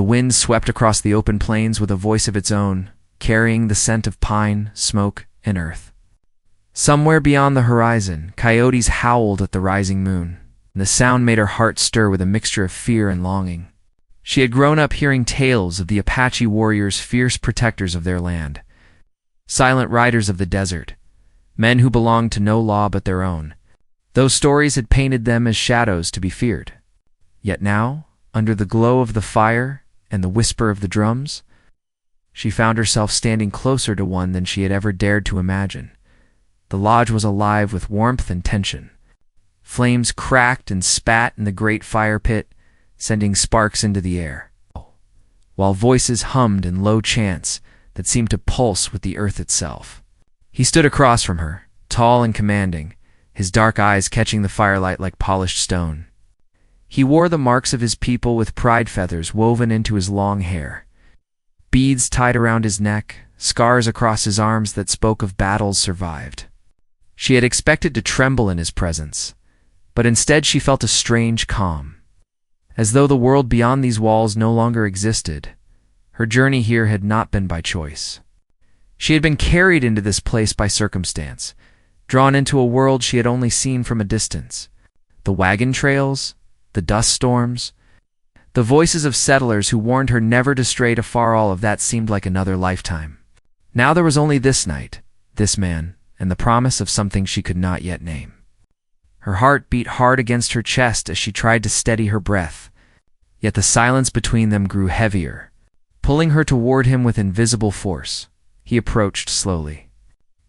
The wind swept across the open plains with a voice of its own, carrying the scent of pine, smoke, and earth. Somewhere beyond the horizon, coyotes howled at the rising moon, and the sound made her heart stir with a mixture of fear and longing. She had grown up hearing tales of the Apache warriors, fierce protectors of their land, silent riders of the desert, men who belonged to no law but their own. Those stories had painted them as shadows to be feared. Yet now, under the glow of the fire and the whisper of the drums, she found herself standing closer to one than she had ever dared to imagine. The lodge was alive with warmth and tension. Flames cracked and spat in the great fire pit, sending sparks into the air, while voices hummed in low chants that seemed to pulse with the earth itself. He stood across from her, tall and commanding, his dark eyes catching the firelight like polished stone. He wore the marks of his people with pride feathers woven into his long hair, beads tied around his neck, scars across his arms that spoke of battles survived. She had expected to tremble in his presence, but instead she felt a strange calm, as though the world beyond these walls no longer existed. Her journey here had not been by choice. She had been carried into this place by circumstance, drawn into a world she had only seen from a distance. The wagon trails, the dust storms, the voices of settlers who warned her never to stray too far, all of that seemed like another lifetime. Now there was only this night, this man, and the promise of something she could not yet name. Her heart beat hard against her chest as she tried to steady her breath, yet the silence between them grew heavier, pulling her toward him with invisible force. He approached slowly,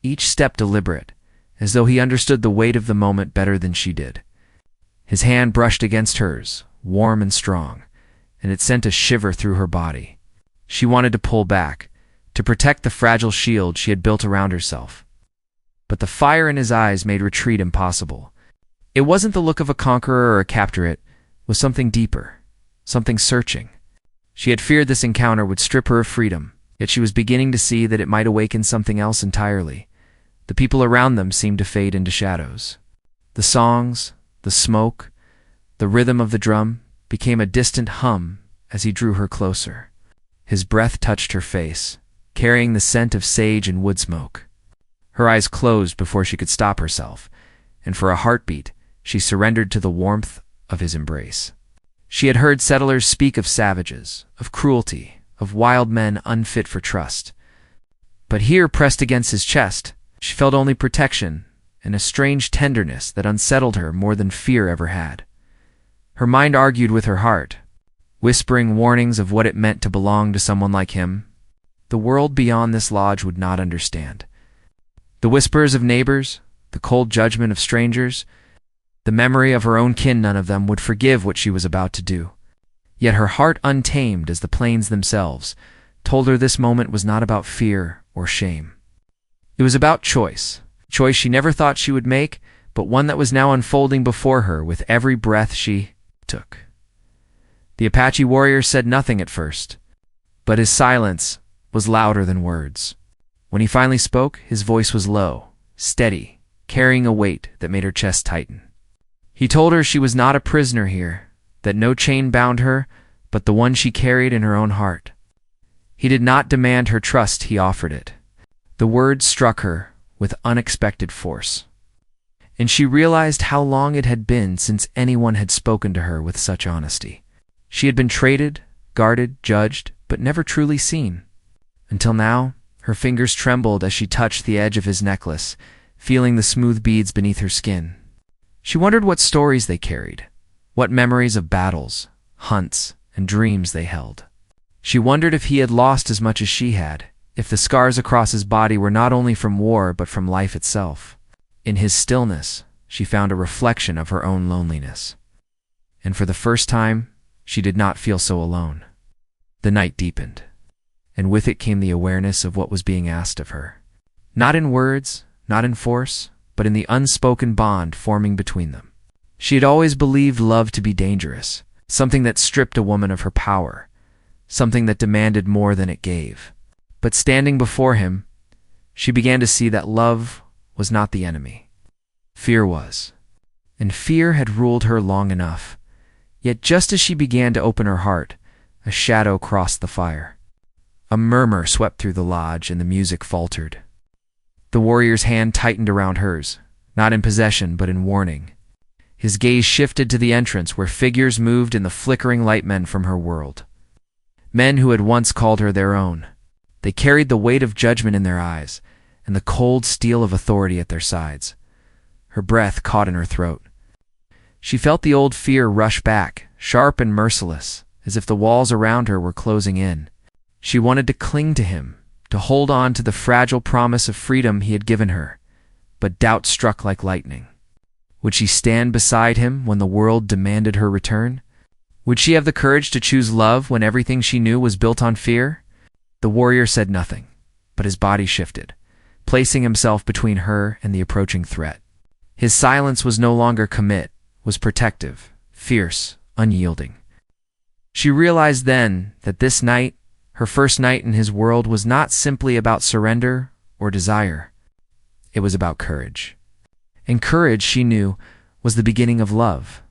each step deliberate, as though he understood the weight of the moment better than she did. His hand brushed against hers, warm and strong, and it sent a shiver through her body. She wanted to pull back, to protect the fragile shield she had built around herself. But the fire in his eyes made retreat impossible. It wasn't the look of a conqueror or a captor, it was something deeper, something searching. She had feared this encounter would strip her of freedom, yet she was beginning to see that it might awaken something else entirely. The people around them seemed to fade into shadows. The songs, the smoke, the rhythm of the drum became a distant hum as he drew her closer. His breath touched her face, carrying the scent of sage and wood smoke. Her eyes closed before she could stop herself, and for a heartbeat she surrendered to the warmth of his embrace. She had heard settlers speak of savages, of cruelty, of wild men unfit for trust. But here, pressed against his chest, she felt only protection and a strange tenderness that unsettled her more than fear ever had. Her mind argued with her heart, whispering warnings of what it meant to belong to someone like him. The world beyond this lodge would not understand. The whispers of neighbors, the cold judgment of strangers, the memory of her own kin, none of them would forgive what she was about to do. Yet her heart, untamed as the plains themselves, told her this moment was not about fear or shame. It was about choice she never thought she would make, but one that was now unfolding before her with every breath she took. The Apache warrior said nothing at first, but his silence was louder than words. When he finally spoke, his voice was low, steady, carrying a weight that made her chest tighten. He told her she was not a prisoner here, that no chain bound her, but the one she carried in her own heart. He did not demand her trust, he offered it. The words struck her with unexpected force, and she realized how long it had been since anyone had spoken to her with such honesty. She had been traded, guarded, judged, but never truly seen. Until now, her fingers trembled as she touched the edge of his necklace, feeling the smooth beads beneath her skin. She wondered what stories they carried, what memories of battles, hunts, and dreams they held. She wondered if he had lost as much as she had, if the scars across his body were not only from war but from life itself. In his stillness, she found a reflection of her own loneliness. And for the first time, she did not feel so alone. The night deepened, and with it came the awareness of what was being asked of her. Not in words, not in force, but in the unspoken bond forming between them. She had always believed love to be dangerous, something that stripped a woman of her power, something that demanded more than it gave. But standing before him, she began to see that love was not the enemy. Fear was. And fear had ruled her long enough. Yet just as she began to open her heart, A shadow crossed the fire. A murmur swept through the lodge, and the music faltered. The warrior's hand tightened around hers, not in possession but in warning. His gaze shifted to the entrance where figures moved in the flickering light, men from her world. Men who had once called her their own. They carried the weight of judgment in their eyes and the cold steel of authority at their sides. Her breath caught in her throat. She felt the old fear rush back, sharp and merciless, as if the walls around her were closing in. She wanted to cling to him, to hold on to the fragile promise of freedom he had given her, but doubt struck like lightning. Would she stand beside him when the world demanded her return? Would she have the courage to choose love when everything she knew was built on fear? The warrior said nothing, but his body shifted, placing himself between her and the approaching threat. His silence was no longer commit, was protective, fierce, unyielding. She realized then that this night, her first night in his world, was not simply about surrender or desire. It was about courage. And courage, she knew, was the beginning of love.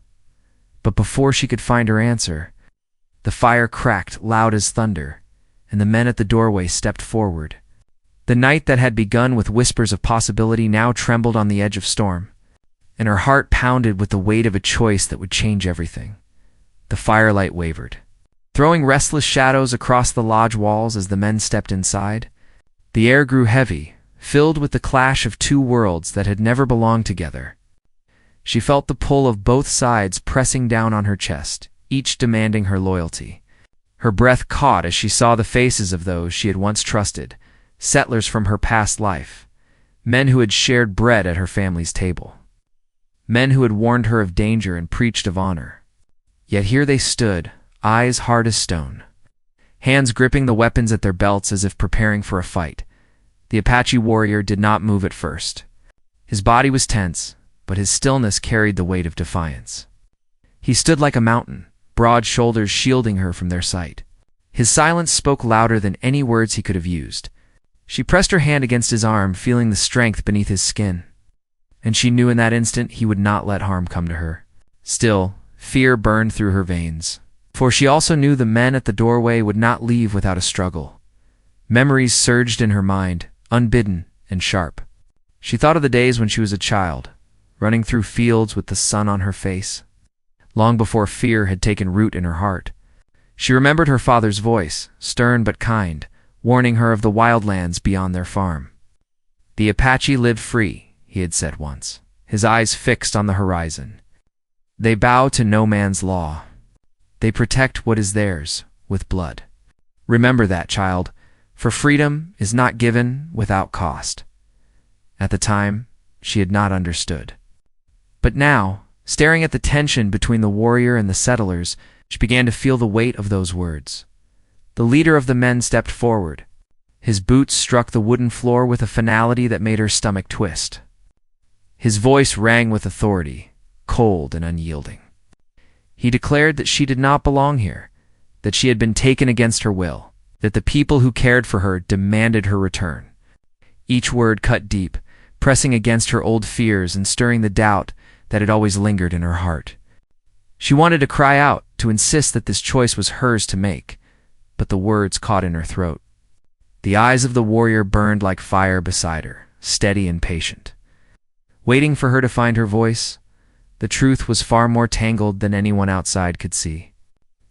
But before she could find her answer, the fire cracked loud as thunder, and the men at the doorway stepped forward. The night that had begun with whispers of possibility now trembled on the edge of storm, and her heart pounded with the weight of a choice that would change everything. The firelight wavered, throwing restless shadows across the lodge walls as the men stepped inside. The air grew heavy, filled with the clash of two worlds that had never belonged together. She felt the pull of both sides pressing down on her chest, each demanding her loyalty. Her breath caught as she saw the faces of those she had once trusted, settlers from her past life, men who had shared bread at her family's table, men who had warned her of danger and preached of honor. Yet here they stood, eyes hard as stone, hands gripping the weapons at their belts as if preparing for a fight. The Apache warrior did not move at first. His body was tense, but his stillness carried the weight of defiance. He stood like a mountain, broad shoulders shielding her from their sight. His silence spoke louder than any words he could have used. She pressed her hand against his arm, feeling the strength beneath his skin. And she knew in that instant he would not let harm come to her. Still, fear burned through her veins, for she also knew the men at the doorway would not leave without a struggle. Memories surged in her mind, unbidden and sharp. She thought of the days when she was a child, running through fields with the sun on her face, long before fear had taken root in her heart. She remembered her father's voice, stern but kind, warning her of the wildlands beyond their farm. The Apache lived free, he had said once, his eyes fixed on the horizon. They bow to no man's law. They protect what is theirs with blood. Remember that, child, for freedom is not given without cost. At the time, she had not understood. But now, staring at the tension between the warrior and the settlers, she began to feel the weight of those words. The leader of the men stepped forward. His boots struck the wooden floor with a finality that made her stomach twist. His voice rang with authority, cold and unyielding. He declared that she did not belong here, that she had been taken against her will, that the people who cared for her demanded her return. Each word cut deep, pressing against her old fears and stirring the doubt that had always lingered in her heart. She wanted to cry out, to insist that this choice was hers to make, but the words caught in her throat. The eyes of the warrior burned like fire beside her, steady and patient. Waiting for her to find her voice, the truth was far more tangled than anyone outside could see.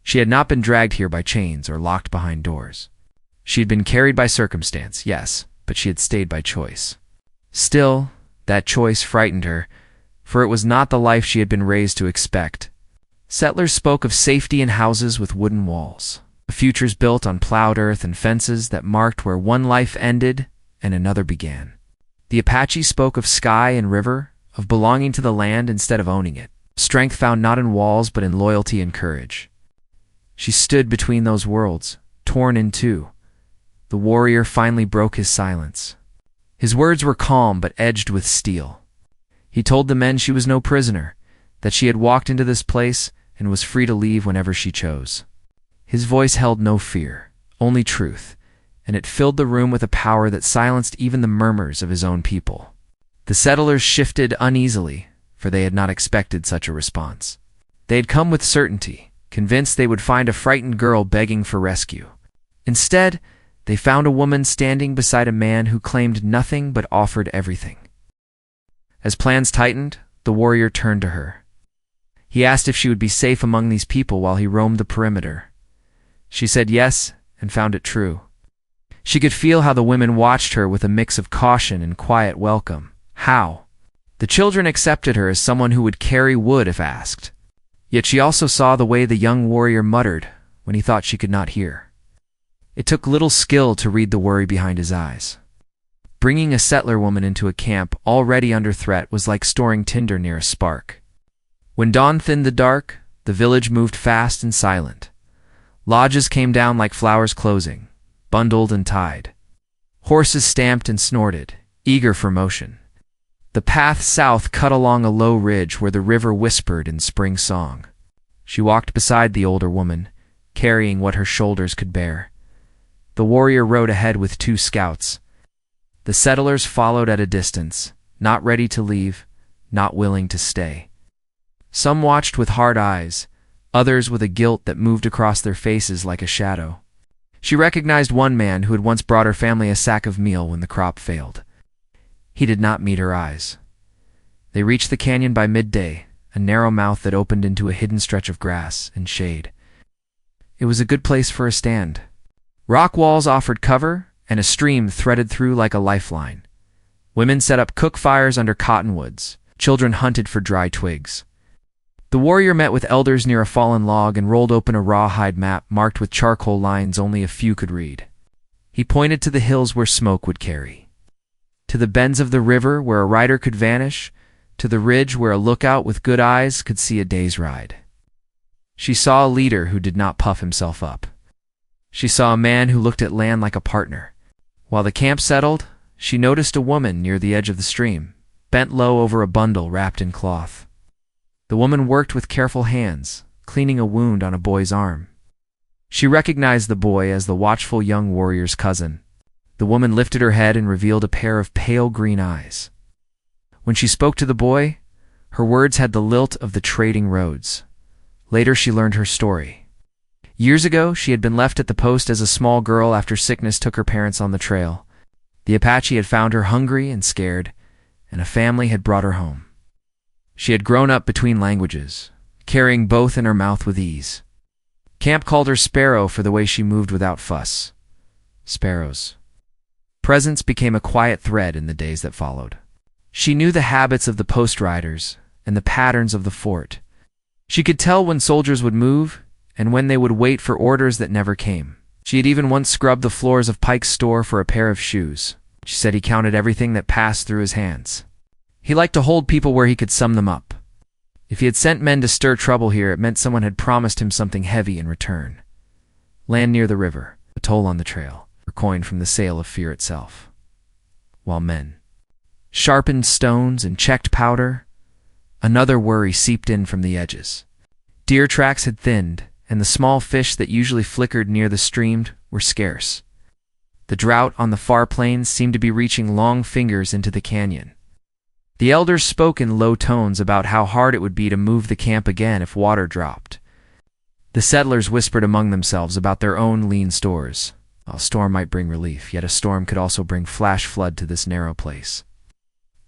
She had not been dragged here by chains or locked behind doors. She had been carried by circumstance, yes, but she had stayed by choice. Still, that choice frightened her, for it was not the life she had been raised to expect. Settlers spoke of safety in houses with wooden walls, futures built on plowed earth and fences that marked where one life ended and another began. The Apache spoke of sky and river, of belonging to the land instead of owning it, strength found not in walls but in loyalty and courage. She stood between those worlds, torn in two. The warrior finally broke his silence. His words were calm but edged with steel. He told the men she was no prisoner, that she had walked into this place and was free to leave whenever she chose. His voice held no fear, only truth, and it filled the room with a power that silenced even the murmurs of his own people. The settlers shifted uneasily, for they had not expected such a response. They had come with certainty, convinced they would find a frightened girl begging for rescue. Instead, they found a woman standing beside a man who claimed nothing but offered everything. As plans tightened, the warrior turned to her. He asked if she would be safe among these people while he roamed the perimeter. She said yes, and found it true. She could feel how the women watched her with a mix of caution and quiet welcome. How? The children accepted her as someone who would carry wood if asked. Yet she also saw the way the young warrior muttered when he thought she could not hear. It took little skill to read the worry behind his eyes. Bringing a settler woman into a camp already under threat was like storing tinder near a spark. When dawn thinned the dark, the village moved fast and silent. Lodges came down like flowers closing, bundled and tied. Horses stamped and snorted, eager for motion. The path south cut along a low ridge where the river whispered in spring song. She walked beside the older woman, carrying what her shoulders could bear. The warrior rode ahead with 2 scouts. The settlers followed at a distance, not ready to leave, not willing to stay. Some watched with hard eyes, others with a guilt that moved across their faces like a shadow. She recognized one man who had once brought her family a sack of meal when the crop failed. He did not meet her eyes. They reached the canyon by midday, a narrow mouth that opened into a hidden stretch of grass and shade. It was a good place for a stand. Rock walls offered cover, and a stream threaded through like a lifeline. Women set up cook fires under cottonwoods. Children hunted for dry twigs. The warrior met with elders near a fallen log and rolled open a rawhide map marked with charcoal lines only a few could read. He pointed to the hills where smoke would carry, to the bends of the river where a rider could vanish, to the ridge where a lookout with good eyes could see a day's ride. She saw a leader who did not puff himself up. She saw a man who looked at land like a partner. While the camp settled, she noticed a woman near the edge of the stream, bent low over a bundle wrapped in cloth. The woman worked with careful hands, cleaning a wound on a boy's arm. She recognized the boy as the watchful young warrior's cousin. The woman lifted her head and revealed a pair of pale green eyes. When she spoke to the boy, her words had the lilt of the trading roads. Later she learned her story. Years ago, she had been left at the post as a small girl after sickness took her parents on the trail. The Apache had found her hungry and scared, and a family had brought her home. She had grown up between languages, carrying both in her mouth with ease. Camp called her Sparrow for the way she moved without fuss. Sparrow's presence became a quiet thread in the days that followed. She knew the habits of the post riders and the patterns of the fort. She could tell when soldiers would move and when they would wait for orders that never came. She had even once scrubbed the floors of Pike's store for a pair of shoes. She said he counted everything that passed through his hands. He liked to hold people where he could sum them up. If he had sent men to stir trouble here, it meant someone had promised him something heavy in return. Land near the river, a toll on the trail, or coin from the sale of fear itself. While men sharpened stones and checked powder, another worry seeped in from the edges. Deer tracks had thinned, and the small fish that usually flickered near the stream were scarce. The drought on the far plains seemed to be reaching long fingers into the canyon. The elders spoke in low tones about how hard it would be to move the camp again if water dropped. The settlers whispered among themselves about their own lean stores. A storm might bring relief, yet a storm could also bring flash flood to this narrow place.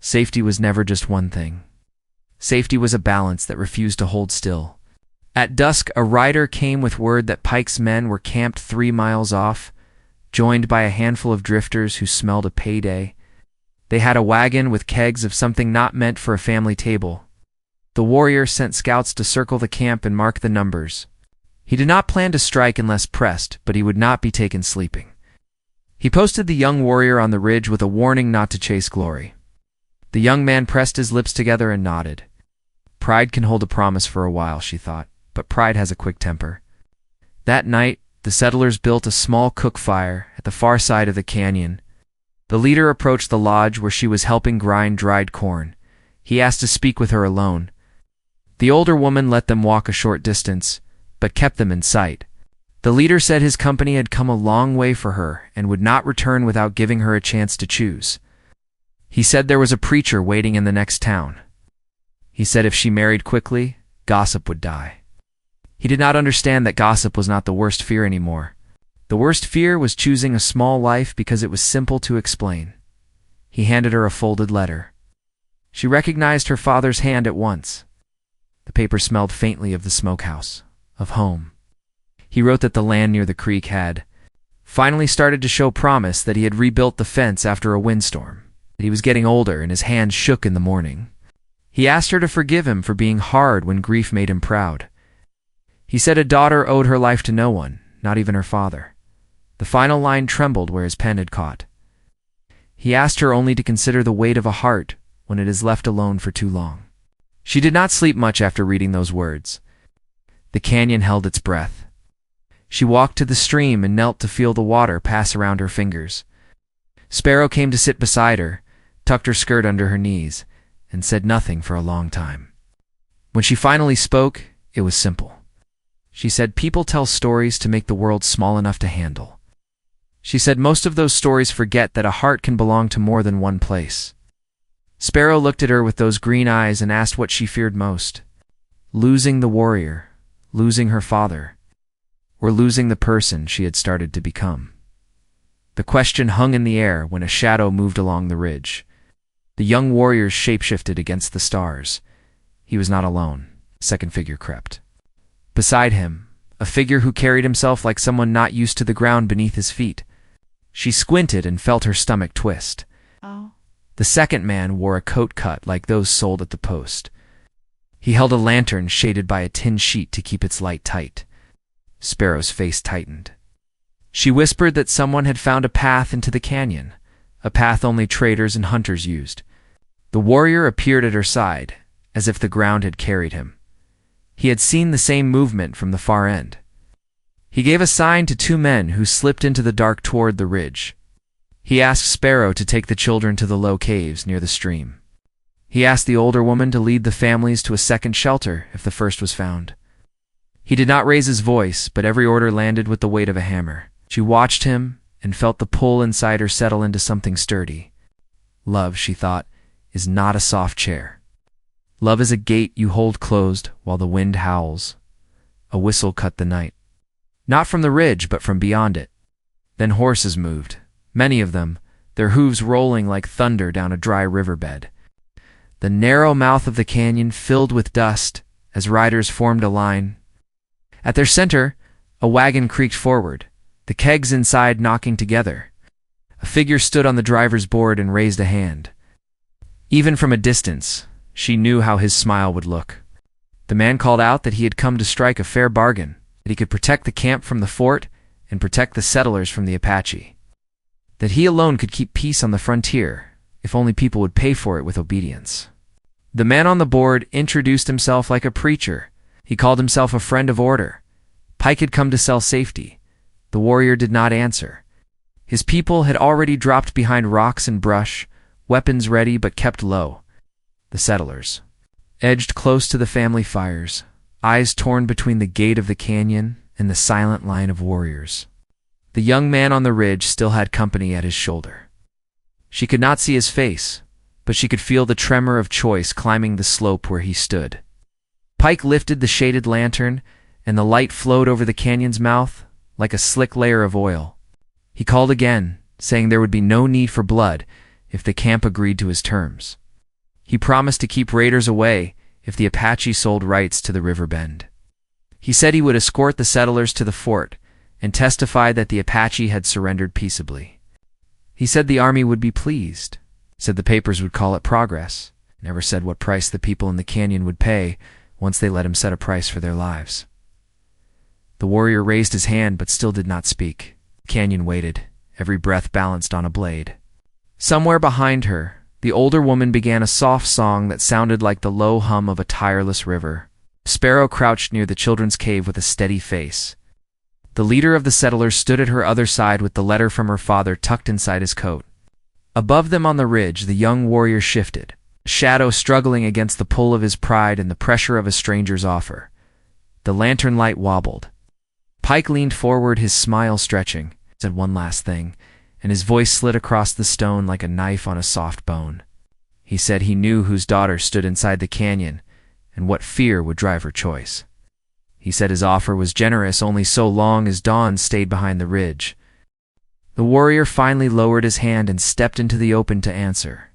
Safety was never just one thing. Safety was a balance that refused to hold still. At dusk, a rider came with word that Pike's men were camped 3 miles off, joined by a handful of drifters who smelled a payday. They had a wagon with kegs of something not meant for a family table. The warrior sent scouts to circle the camp and mark the numbers. He did not plan to strike unless pressed, but he would not be taken sleeping. He posted the young warrior on the ridge with a warning not to chase glory. The young man pressed his lips together and nodded. Pride can hold a promise for a while, she thought, but pride has a quick temper. That night, the settlers built a small cook fire at the far side of the canyon. The leader approached the lodge where she was helping grind dried corn. He asked to speak with her alone. The older woman let them walk a short distance, but kept them in sight. The leader said his company had come a long way for her and would not return without giving her a chance to choose. He said there was a preacher waiting in the next town. He said if she married quickly, gossip would die. He did not understand that gossip was not the worst fear anymore. The worst fear was choosing a small life because it was simple to explain. He handed her a folded letter. She recognized her father's hand at once. The paper smelled faintly of the smokehouse, of home. He wrote that the land near the creek had finally started to show promise, that he had rebuilt the fence after a windstorm, that he was getting older and his hands shook in the morning. He asked her to forgive him for being hard when grief made him proud. He said a daughter owed her life to no one, not even her father. The final line trembled where his pen had caught. He asked her only to consider the weight of a heart when it is left alone for too long. She did not sleep much after reading those words. The canyon held its breath. She walked to the stream and knelt to feel the water pass around her fingers. Sparrow came to sit beside her, tucked her skirt under her knees, and said nothing for a long time. When she finally spoke, it was simple. She said, "People tell stories to make the world small enough to handle." She said most of those stories forget that a heart can belong to more than one place. Sparrow looked at her with those green eyes and asked what she feared most. Losing the warrior, losing her father, or losing the person she had started to become. The question hung in the air when a shadow moved along the ridge. The young warrior shapeshifted against the stars. He was not alone. A second figure crept. Beside him, a figure who carried himself like someone not used to the ground beneath his feet. She squinted and felt her stomach twist. Oh. The second man wore a coat cut like those sold at the post. He held a lantern shaded by a tin sheet to keep its light tight. Sparrow's face tightened. She whispered that someone had found a path into the canyon, a path only traders and hunters used. The warrior appeared at her side, as if the ground had carried him. He had seen the same movement from the far end. He gave a sign to two men who slipped into the dark toward the ridge. He asked Sparrow to take the children to the low caves near the stream. He asked the older woman to lead the families to a second shelter if the first was found. He did not raise his voice, but every order landed with the weight of a hammer. She watched him and felt the pull inside her settle into something sturdy. Love, she thought, is not a soft chair. Love is a gate you hold closed while the wind howls. A whistle cut the night. Not from the ridge, but from beyond it. Then horses moved, many of them, their hooves rolling like thunder down a dry riverbed. The narrow mouth of the canyon filled with dust as riders formed a line. At their center, a wagon creaked forward, the kegs inside knocking together. A figure stood on the driver's board and raised a hand. Even from a distance, she knew how his smile would look. The man called out that he had come to strike a fair bargain, that he could protect the camp from the fort and protect the settlers from the Apache. That he alone could keep peace on the frontier, if only people would pay for it with obedience. The man on the board introduced himself like a preacher. He called himself a friend of order. Pike had come to sell safety. The warrior did not answer. His people had already dropped behind rocks and brush, weapons ready but kept low. The settlers edged close to the family fires, eyes torn between the gate of the canyon and the silent line of warriors. The young man on the ridge still had company at his shoulder. She could not see his face, but she could feel the tremor of choice climbing the slope where he stood. Pike lifted the shaded lantern, and the light flowed over the canyon's mouth like a slick layer of oil. He called again, saying there would be no need for blood if the camp agreed to his terms. He promised to keep raiders away if the Apache sold rights to the river bend. He said he would escort the settlers to the fort and testify that the Apache had surrendered peaceably. He said the army would be pleased, said the papers would call it progress, never said what price the people in the canyon would pay once they let him set a price for their lives. The warrior raised his hand but still did not speak. The canyon waited, every breath balanced on a blade. Somewhere behind her, the older woman began a soft song that sounded like the low hum of a tireless river. Sparrow crouched near the children's cave with a steady face. The leader of the settlers stood at her other side with the letter from her father tucked inside his coat. Above them on the ridge, the young warrior shifted, a shadow struggling against the pull of his pride and the pressure of a stranger's offer. The lantern light wobbled. Pike leaned forward, his smile stretching, said one last thing, and his voice slid across the stone like a knife on a soft bone. He said he knew whose daughter stood inside the canyon and what fear would drive her choice. He said his offer was generous only so long as Dawn stayed behind the ridge. The warrior finally lowered his hand and stepped into the open to answer.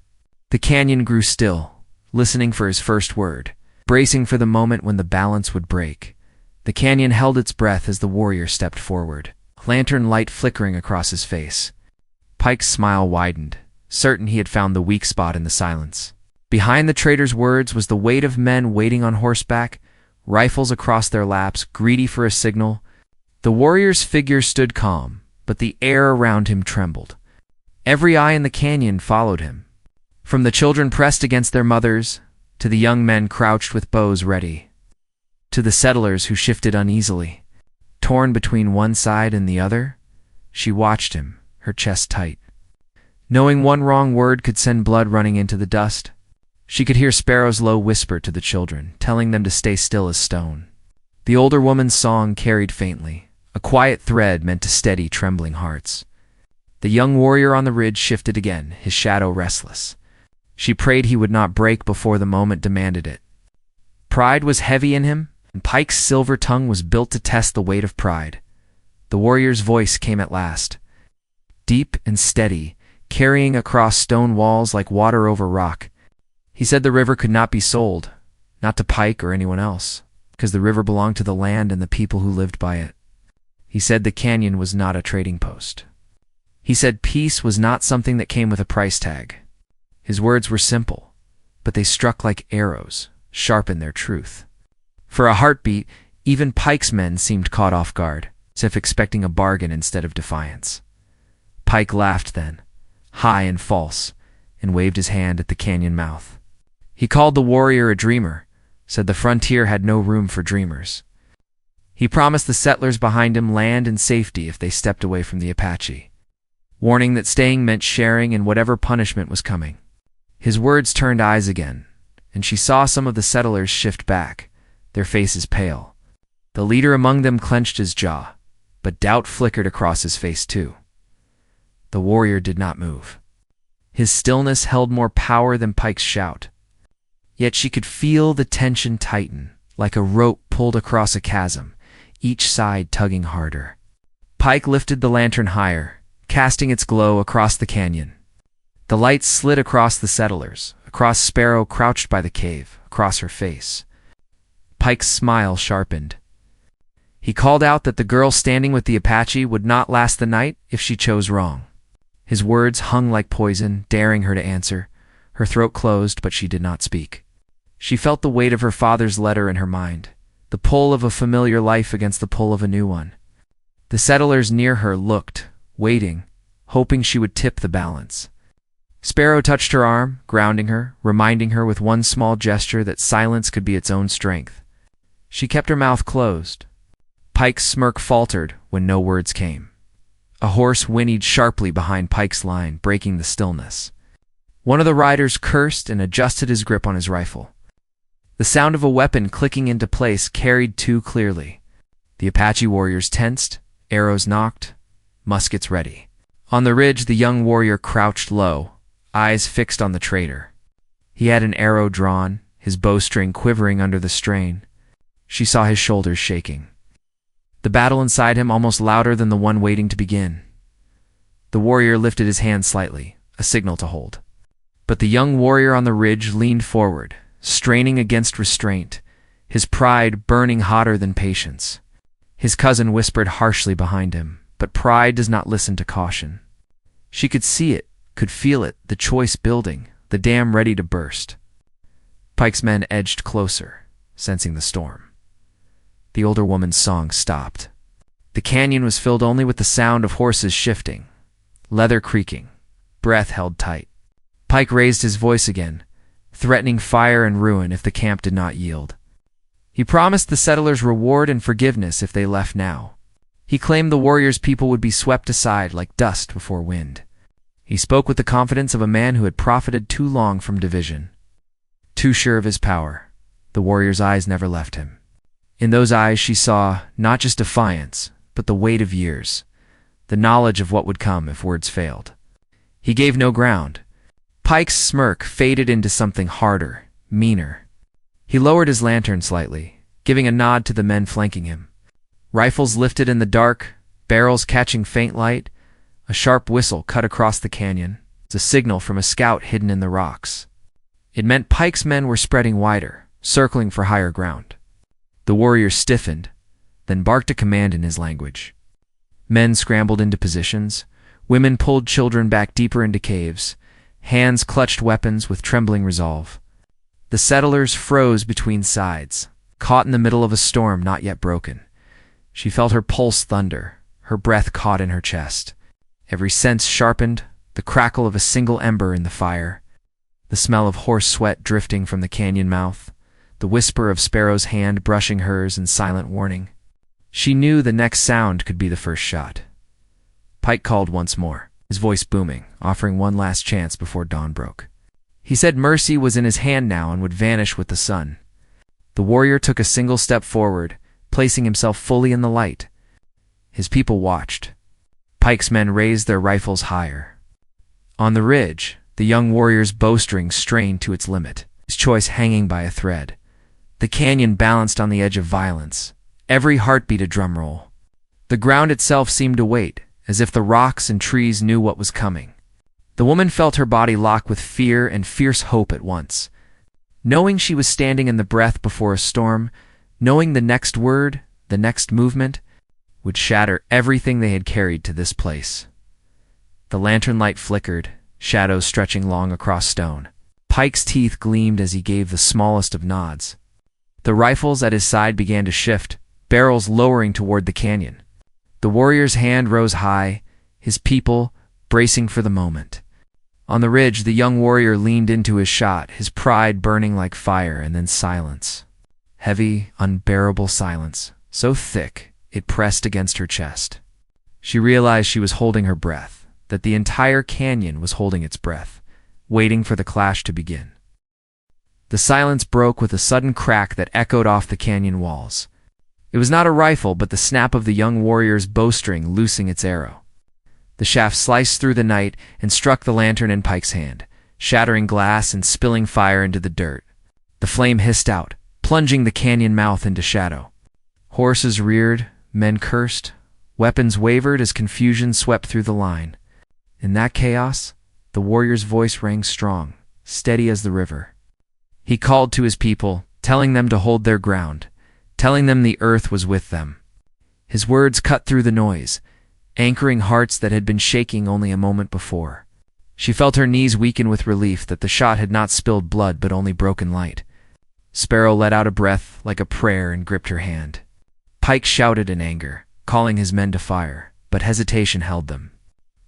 The canyon grew still, listening for his first word, bracing for the moment when the balance would break. The canyon held its breath as the warrior stepped forward, lantern light flickering across his face. Pike's smile widened, certain he had found the weak spot in the silence. Behind the trader's words was the weight of men waiting on horseback, rifles across their laps, greedy for a signal. The warrior's figure stood calm, but the air around him trembled. Every eye in the canyon followed him, from the children pressed against their mothers, to the young men crouched with bows ready, to the settlers who shifted uneasily. Torn between one side and the other, she watched him, her chest tight. Knowing one wrong word could send blood running into the dust, she could hear Sparrow's low whisper to the children, telling them to stay still as stone. The older woman's song carried faintly, a quiet thread meant to steady trembling hearts. The young warrior on the ridge shifted again, his shadow restless. She prayed he would not break before the moment demanded it. Pride was heavy in him, and Pike's silver tongue was built to test the weight of pride. The warrior's voice came at last, deep and steady, carrying across stone walls like water over rock. He said the river could not be sold, not to Pike or anyone else, because the river belonged to the land and the people who lived by it. He said the canyon was not a trading post. He said peace was not something that came with a price tag. His words were simple, but they struck like arrows, sharp in their truth. For a heartbeat, even Pike's men seemed caught off guard, as if expecting a bargain instead of defiance. Pike laughed then, high and false, and waved his hand at the canyon mouth. He called the warrior a dreamer, said the frontier had no room for dreamers. He promised the settlers behind him land and safety if they stepped away from the Apache, warning that staying meant sharing in whatever punishment was coming. His words turned eyes again, and she saw some of the settlers shift back, their faces pale. The leader among them clenched his jaw, but doubt flickered across his face too. The warrior did not move. His stillness held more power than Pike's shout. Yet she could feel the tension tighten, like a rope pulled across a chasm, each side tugging harder. Pike lifted the lantern higher, casting its glow across the canyon. The light slid across the settlers, across Sparrow crouched by the cave, across her face. Pike's smile sharpened. He called out that the girl standing with the Apache would not last the night if she chose wrong. His words hung like poison, daring her to answer. Her throat closed, but she did not speak. She felt the weight of her father's letter in her mind, the pull of a familiar life against the pull of a new one. The settlers near her looked, waiting, hoping she would tip the balance. Sparrow touched her arm, grounding her, reminding her with one small gesture that silence could be its own strength. She kept her mouth closed. Pike's smirk faltered when no words came. A horse whinnied sharply behind Pike's line, breaking the stillness. One of the riders cursed and adjusted his grip on his rifle. The sound of a weapon clicking into place carried too clearly. The Apache warriors tensed, arrows nocked, muskets ready. On the ridge, the young warrior crouched low, eyes fixed on the traitor. He had an arrow drawn, his bowstring quivering under the strain. She saw his shoulders shaking. The battle inside him almost louder than the one waiting to begin. The warrior lifted his hand slightly, a signal to hold. But the young warrior on the ridge leaned forward, straining against restraint, his pride burning hotter than patience. His cousin whispered harshly behind him, but pride does not listen to caution. She could see it, could feel it, the choice building, the dam ready to burst. Pike's men edged closer, sensing the storm. The older woman's song stopped. The canyon was filled only with the sound of horses shifting, leather creaking, breath held tight. Pike raised his voice again, threatening fire and ruin if the camp did not yield. He promised the settlers reward and forgiveness if they left now. He claimed the warriors' people would be swept aside like dust before wind. He spoke with the confidence of a man who had profited too long from division. Too sure of his power, the warrior's eyes never left him. In those eyes she saw not just defiance, but the weight of years, the knowledge of what would come if words failed. He gave no ground. Pike's smirk faded into something harder, meaner. He lowered his lantern slightly, giving a nod to the men flanking him. Rifles lifted in the dark, barrels catching faint light. A sharp whistle cut across the canyon. It's a signal from a scout hidden in the rocks. It meant Pike's men were spreading wider, circling for higher ground. The warrior stiffened, then barked a command in his language. Men scrambled into positions. Women pulled children back deeper into caves. Hands clutched weapons with trembling resolve. The settlers froze between sides, caught in the middle of a storm not yet broken. She felt her pulse thunder, her breath caught in her chest. Every sense sharpened, the crackle of a single ember in the fire, the smell of horse sweat drifting from the canyon mouth, the whisper of Sparrow's hand brushing hers in silent warning. She knew the next sound could be the first shot. Pike called once more, his voice booming, offering one last chance before dawn broke. He said mercy was in his hand now and would vanish with the sun. The warrior took a single step forward, placing himself fully in the light. His people watched. Pike's men raised their rifles higher. On the ridge, the young warrior's bowstring strained to its limit, his choice hanging by a thread. The canyon balanced on the edge of violence, every heartbeat a drum roll. The ground itself seemed to wait, as if the rocks and trees knew what was coming. The woman felt her body lock with fear and fierce hope at once. Knowing she was standing in the breath before a storm, knowing the next word, the next movement, would shatter everything they had carried to this place. The lantern light flickered, shadows stretching long across stone. Pike's teeth gleamed as he gave the smallest of nods. The rifles at his side began to shift, barrels lowering toward the canyon. The warrior's hand rose high, his people bracing for the moment. On the ridge, the young warrior leaned into his shot, his pride burning like fire, and then silence. Heavy, unbearable silence, so thick it pressed against her chest. She realized she was holding her breath, that the entire canyon was holding its breath, waiting for the clash to begin. The silence broke with a sudden crack that echoed off the canyon walls. It was not a rifle, but the snap of the young warrior's bowstring loosing its arrow. The shaft sliced through the night and struck the lantern in Pike's hand, shattering glass and spilling fire into the dirt. The flame hissed out, plunging the canyon mouth into shadow. Horses reared, men cursed, weapons wavered as confusion swept through the line. In that chaos, the warrior's voice rang strong, steady as the river. He called to his people, telling them to hold their ground, telling them the earth was with them. His words cut through the noise, anchoring hearts that had been shaking only a moment before. She felt her knees weaken with relief that the shot had not spilled blood but only broken light. Sparrow let out a breath like a prayer and gripped her hand. Pike shouted in anger, calling his men to fire, but hesitation held them.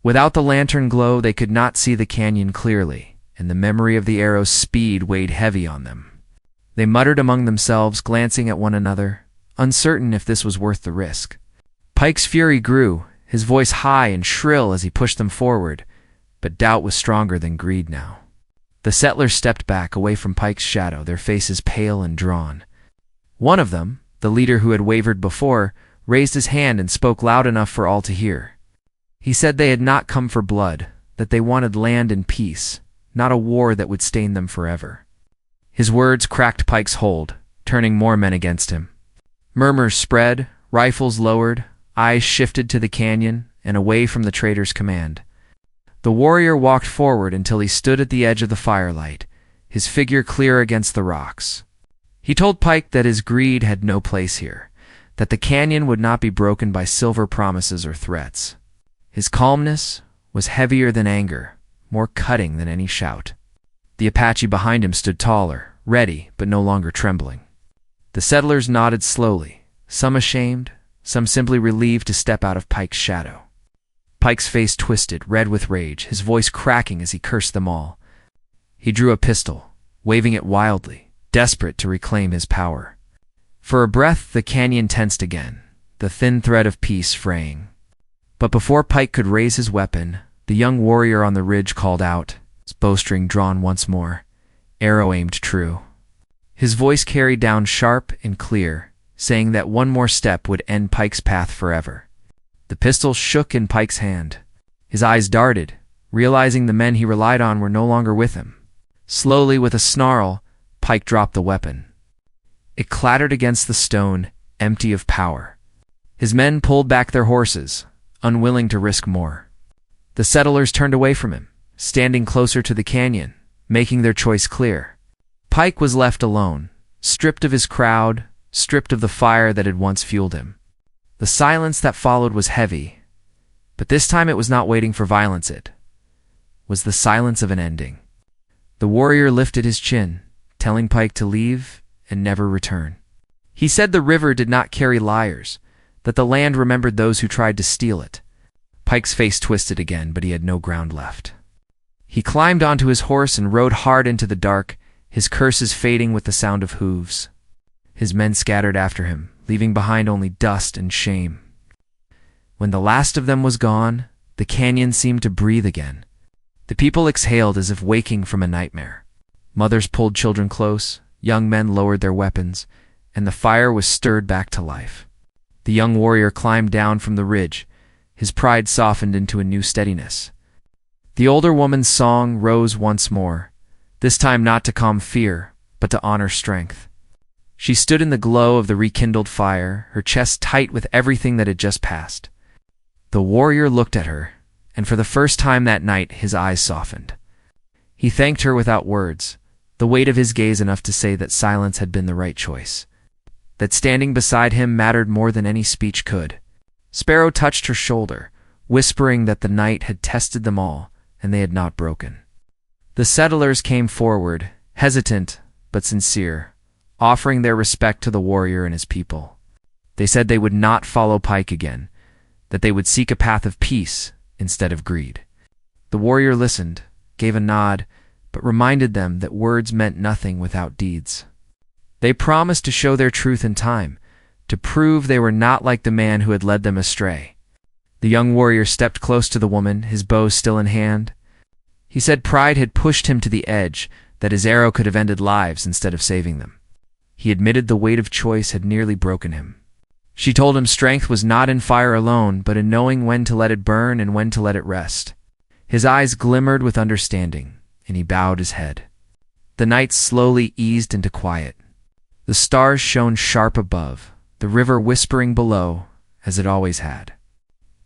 Without the lantern glow, they could not see the canyon clearly, and the memory of the arrow's speed weighed heavy on them. They muttered among themselves, glancing at one another, uncertain if this was worth the risk. Pike's fury grew, his voice high and shrill as he pushed them forward, but doubt was stronger than greed now. The settlers stepped back away from Pike's shadow, their faces pale and drawn. One of them, the leader who had wavered before, raised his hand and spoke loud enough for all to hear. He said they had not come for blood, that they wanted land and peace, not a war that would stain them forever. His words cracked Pike's hold, turning more men against him. Murmurs spread, rifles lowered, eyes shifted to the canyon and away from the traitor's command. The warrior walked forward until he stood at the edge of the firelight, his figure clear against the rocks. He told Pike that his greed had no place here, that the canyon would not be broken by silver promises or threats. His calmness was heavier than anger, more cutting than any shout. The Apache behind him stood taller, ready, but no longer trembling. The settlers nodded slowly, some ashamed, some simply relieved to step out of Pike's shadow. Pike's face twisted, red with rage, his voice cracking as he cursed them all. He drew a pistol, waving it wildly, desperate to reclaim his power. For a breath, the canyon tensed again, the thin thread of peace fraying. But before Pike could raise his weapon, the young warrior on the ridge called out, his bowstring drawn once more, arrow aimed true. His voice carried down sharp and clear, saying that one more step would end Pike's path forever. The pistol shook in Pike's hand. His eyes darted, realizing the men he relied on were no longer with him. Slowly, with a snarl, Pike dropped the weapon. It clattered against the stone, empty of power. His men pulled back their horses, unwilling to risk more. The settlers turned away from him, standing closer to the canyon, making their choice clear. Pike was left alone, stripped of his crowd, stripped of the fire that had once fueled him. The silence that followed was heavy, but this time it was not waiting for violence. It was the silence of an ending. The warrior lifted his chin, telling Pike to leave and never return. He said the river did not carry liars, that the land remembered those who tried to steal it. Pike's face twisted again, but he had no ground left. He climbed onto his horse and rode hard into the dark, his curses fading with the sound of hooves. His men scattered after him, leaving behind only dust and shame. When the last of them was gone, the canyon seemed to breathe again. The people exhaled as if waking from a nightmare. Mothers pulled children close, young men lowered their weapons, and the fire was stirred back to life. The young warrior climbed down from the ridge, his pride softened into a new steadiness. The older woman's song rose once more, this time not to calm fear, but to honor strength. She stood in the glow of the rekindled fire, her chest tight with everything that had just passed. The warrior looked at her, and for the first time that night his eyes softened. He thanked her without words, the weight of his gaze enough to say that silence had been the right choice, that standing beside him mattered more than any speech could. Sparrow touched her shoulder, whispering that the night had tested them all, and they had not broken. The settlers came forward, hesitant but sincere, offering their respect to the warrior and his people. They said they would not follow Pike again, that they would seek a path of peace instead of greed. The warrior listened, gave a nod, but reminded them that words meant nothing without deeds. They promised to show their truth in time, to prove they were not like the man who had led them astray. The young warrior stepped close to the woman, his bow still in hand. He said pride had pushed him to the edge, that his arrow could have ended lives instead of saving them. He admitted the weight of choice had nearly broken him. She told him strength was not in fire alone, but in knowing when to let it burn and when to let it rest. His eyes glimmered with understanding, and he bowed his head. The night slowly eased into quiet. The stars shone sharp above, the river whispering below, as it always had.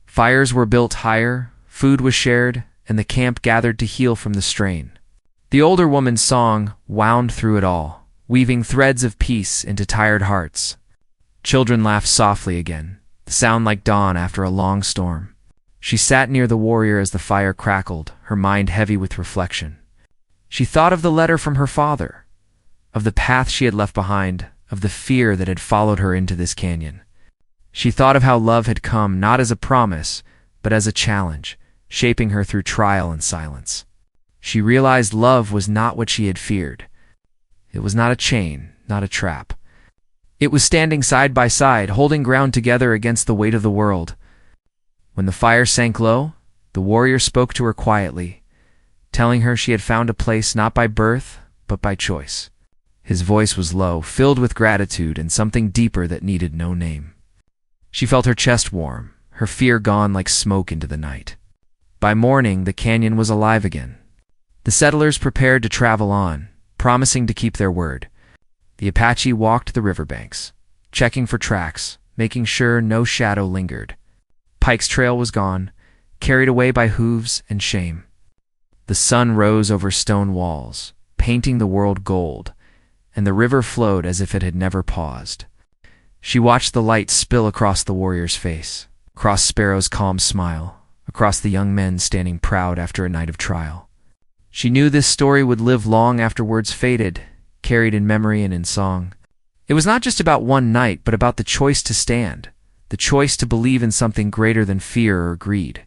Fires were built higher, food was shared, and the camp gathered to heal from the strain. The older woman's song wound through it all, weaving threads of peace into tired hearts. Children laughed softly again, the sound like dawn after a long storm. She sat near the warrior as the fire crackled, her mind heavy with reflection. She thought of the letter from her father, of the path she had left behind, of the fear that had followed her into this canyon. She thought of how love had come not as a promise, but as a challenge, shaping her through trial and silence. She realized love was not what she had feared. It was not a chain, not a trap. It was standing side by side, holding ground together against the weight of the world. When the fire sank low, the warrior spoke to her quietly, telling her she had found a place not by birth, but by choice. His voice was low, filled with gratitude and something deeper that needed no name. She felt her chest warm, her fear gone like smoke into the night. By morning, the canyon was alive again. The settlers prepared to travel on, promising to keep their word. The Apache walked the riverbanks, checking for tracks, making sure no shadow lingered. Pike's trail was gone, carried away by hooves and shame. The sun rose over stone walls, painting the world gold, and the river flowed as if it had never paused. She watched the light spill across the warrior's face, across Sparrow's calm smile, across the young men standing proud after a night of trial. She knew this story would live long after words faded, carried in memory and in song. It was not just about one night, but about the choice to stand, the choice to believe in something greater than fear or greed.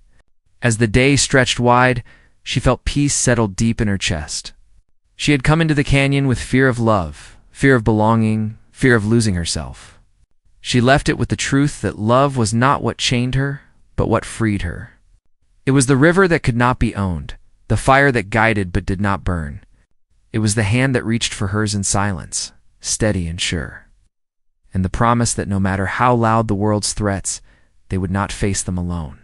As the day stretched wide, she felt peace settle deep in her chest. She had come into the canyon with fear of love, fear of belonging, fear of losing herself. She left it with the truth that love was not what chained her, but what freed her. It was the river that could not be owned, the fire that guided but did not burn. It was the hand that reached for hers in silence, steady and sure. And the promise that no matter how loud the world's threats, they would not face them alone.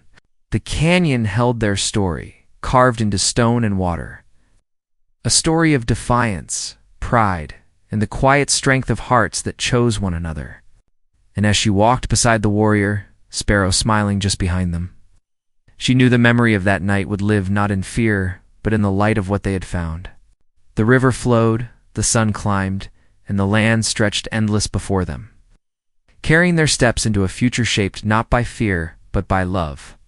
The canyon held their story, carved into stone and water. A story of defiance, pride, in the quiet strength of hearts that chose one another. And as she walked beside the warrior, Sparrow smiling just behind them, she knew the memory of that night would live not in fear, but in the light of what they had found. The river flowed, the sun climbed, and the land stretched endless before them, carrying their steps into a future shaped not by fear, but by love.